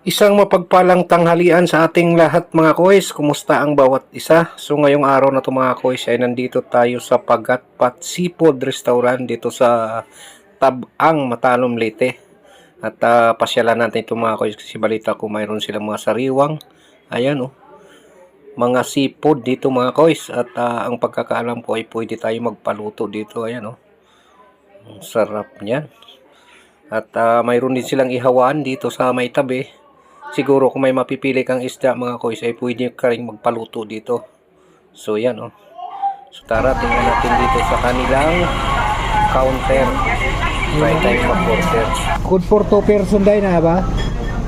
Isang mapagpalang tanghalian sa ating lahat mga kois. Kumusta ang bawat isa? So ngayong araw na to mga kois ay nandito tayo sa Pagatpat Seafood Restaurant dito sa Tabang, Matalom, Leyte. At pasyalan natin ito mga kois kasi balita ko mayroon silang mga sariwang. Ayan mga seafood dito mga kois. At ang pagkakaalam ko ay pwede tayo magpaluto dito. Ayan Ang sarap niyan. At mayroon din silang ihawaan dito sa may tabi. Siguro kung may mapipili kang isda mga kois ay pwede ka rin magpaluto dito. So yan So tara tingnan natin dito sa kanilang counter. Try tayo mag-order. Good for 2 person day na ba?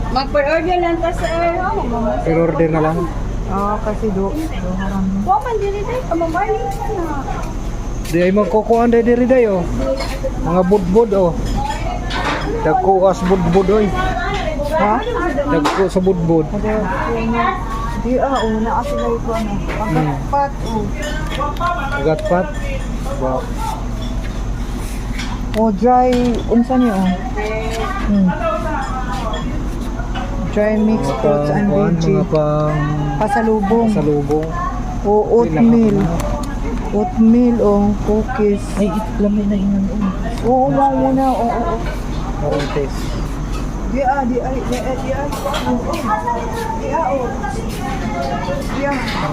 Mag-order lang ta sa Per order na lang. kasi Wa man dili day kamabali na. Di ay magkukuhan day diri day Mga budbud Dagko as budbud oy. Ha? Dagko sa budbud. Di una kasi lay ko Pagkat Gatpat. Ba. dry unsa niyo Dry mixed fruits and veggie. Mga pang Pasalubong. salubong. Oatmeal. Oatmeal cookies. Ay, lamin na inan Oo, muna. Parang taste. Di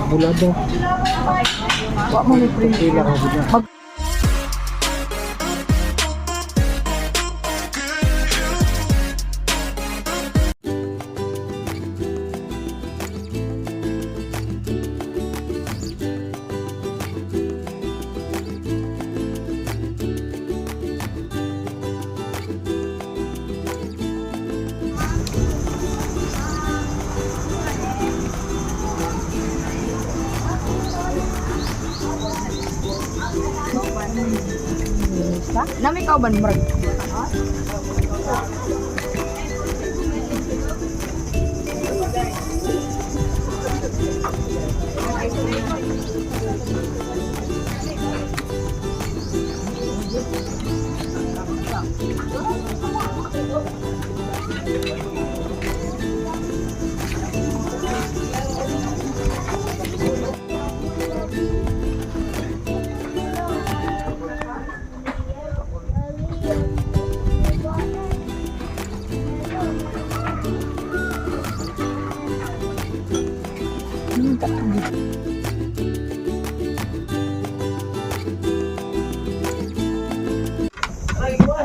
Bulado. Wa mo ni print. Pila ka gud. Nami ka ban murag.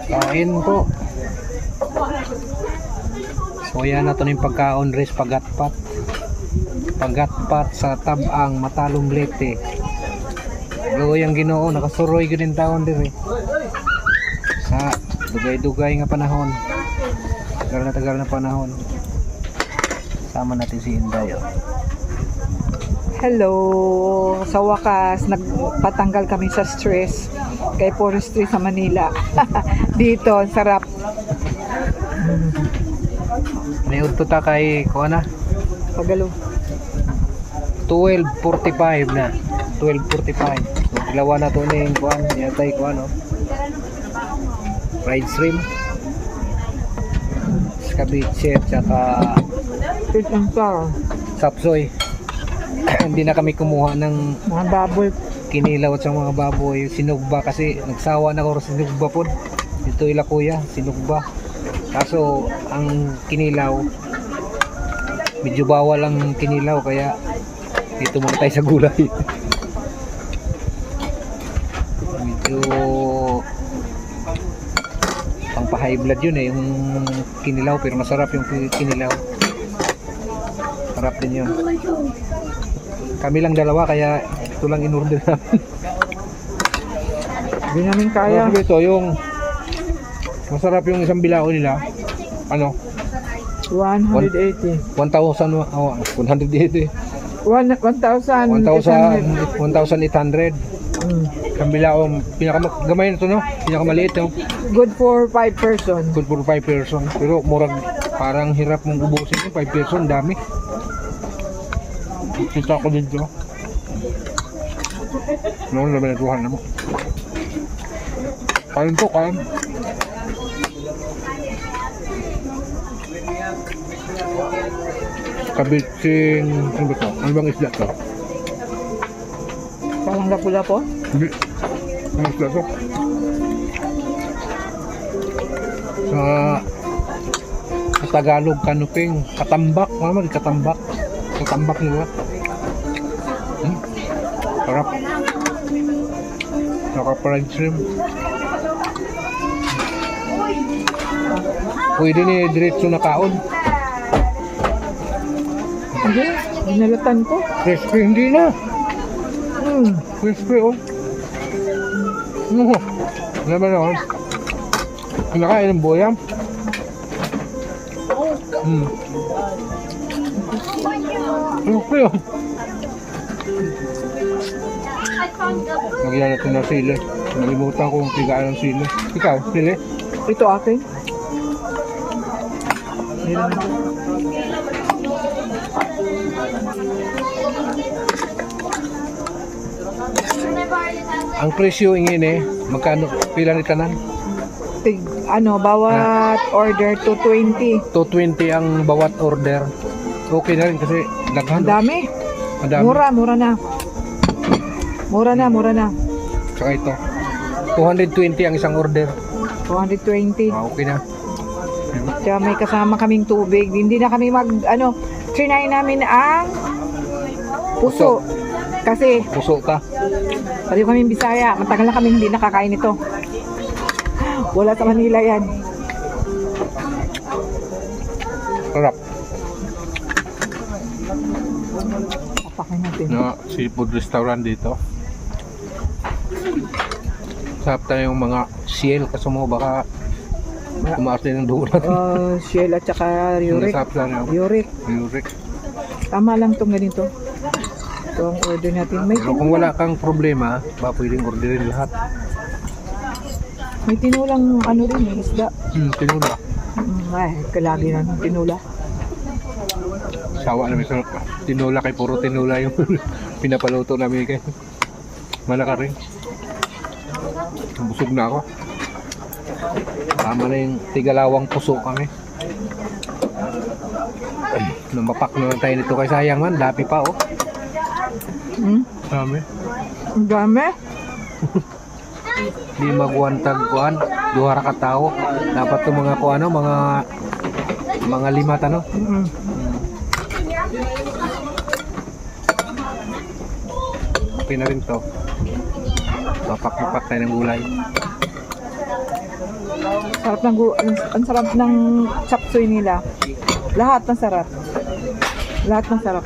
Kain po. So yan na to yung pagkaon res pagatpat. Pagatpat sa Tabang, Matalom, Leyte. Gaway ang Ginoo nakasuroy gud taon diri. Sa dugay-dugay nga panahon. Tagal na panahon. Sama natin si Inday. Hello. Sa wakas nagpatanggal kami sa stress kay forestry sa Manila. Dito ang sarap. May udto ta kay kuana Pagalo. 12:45 na. 12:45. So gilawa na to ning kuan, yatay kuan fried shrimp. Scabiche tsaka Fish and sour. sapsoy. Hindi na kami kumuha ng Mga baboy. kinilaw at sa mga baboy, sinugba kasi nagsawa na ko sa sinugba po. Ito ila kuya, sinugba. Kaso ang kinilaw medyo bawal ang kinilaw kaya dito muna tayo sa gulay. Medyo pang pa-high blood yun yung kinilaw, pero masarap yung kinilaw. Sarap din yun. Kami lang dalawa kaya ito lang in-order namin. Hindi namin kaya. Ito yung masarap yung isang bilao nila. Ano? 180. 1,000 180. 1,800. Isang bilao, pinakagamay na ito, no? Pinakamaliit, no? Good for 5 person. Good for 5 person. Pero murag parang hirap mong ubusin yung 5 person, dami. Kita ko dito. Noon na binatuhan na mo. Kain to, kain. Kabitsing, ano ba to? Ano bang isda to? Parang lapu-lapo. Hindi. Ano isda to? Sa Tagalog, kanuping, katambak. Mama, di katambak. Katambak nila. Sarap. Naka-fried shrimp. Pwede ni diretso na kaon. Hindi, dinalatan ko. Crispy, hindi na. Crispy, oh. Ano ba naman? Kinakain ng boyam. Crispy, oh. Nagyan natin ng sili. Nalimutan ko yung tigaan ng sili. Ikaw, sili? Ito akin. Ang presyo ingin magkano pila ni tanan? Bawat order 220. 220 ang bawat order. Okay na rin kasi daghan. Ang dami. Madami. Mura na. Mura na. Saka ito. 220 ang isang order. 220. Okay na. Kaya may kasama kaming tubig. Hindi na kami trinay namin ang puso. Kasi Puso ka. pati kami Bisaya, matagal na kami hindi nakakain ito. Wala sa Manila yan. Sarap. Papakin natin. Na seafood restaurant dito. Sarap tayo yung mga shell kasi mo baka tumaas din ng dulat. Shell at saka Uric. Sarap lang yung Uric. Uric. Tama lang itong ganito. Ito ang order natin. May Pero kung wala kang problema, ba pwedeng orderin lahat. May tinulang rin isda. Tinula. Ay, kalagi na ng tinula. Sawa namin sa tinula kay puro tinula yung pinapaluto namin kay malaka rin. Busog na ako. Tama na yung tigalawang puso kami. Namapak na lang tayo nito kay sayang man. Dapi pa oh. Dami. Ang dami. Di magwantag kuan. Duha ra ka tao. Dapat to mga kuan mga lima tano. Okay na rin to. Mapak-mapak tayo ng gulay. Sarap ng ang sarap ng chapsuy nila. Lahat masarap. Lahat masarap.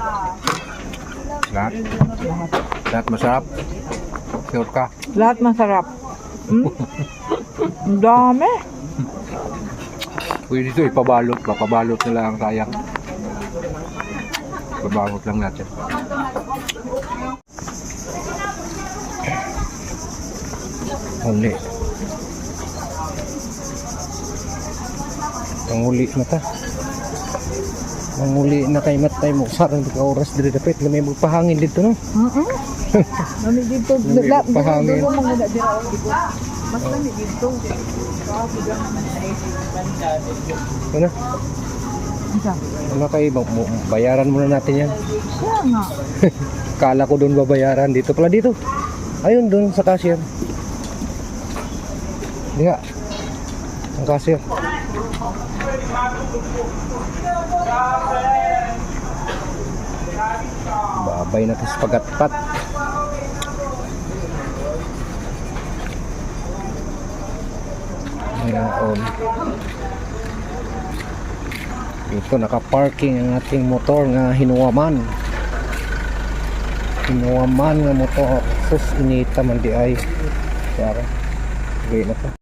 Lahat? Lahat. Lahat masarap? Sure ka? Lahat masarap. Ang dami. Pwede ito ipabalot. Papabalot na lang sayang. Pabalot lang natin. Huli. Panguli na ta. Manguli na kay matay mo. Sarang ka oras diri dapat na may magpahangin dito no. Nami dito. Pahangin. Mas nami dito. Ano? Isa. Ano kayo bayaran muna natin yan. Kaya nga. Kala ko doon babayaran dito pala dito. Ayun doon sa cashier. Diya. Ang cashier. Babay natin sa pagatpat. Ngayon. Ito naka-parking ang ating motor nga hinuwaman. Hinuwaman nga motor. Sus inita man di ay. Kaya. Okay na to.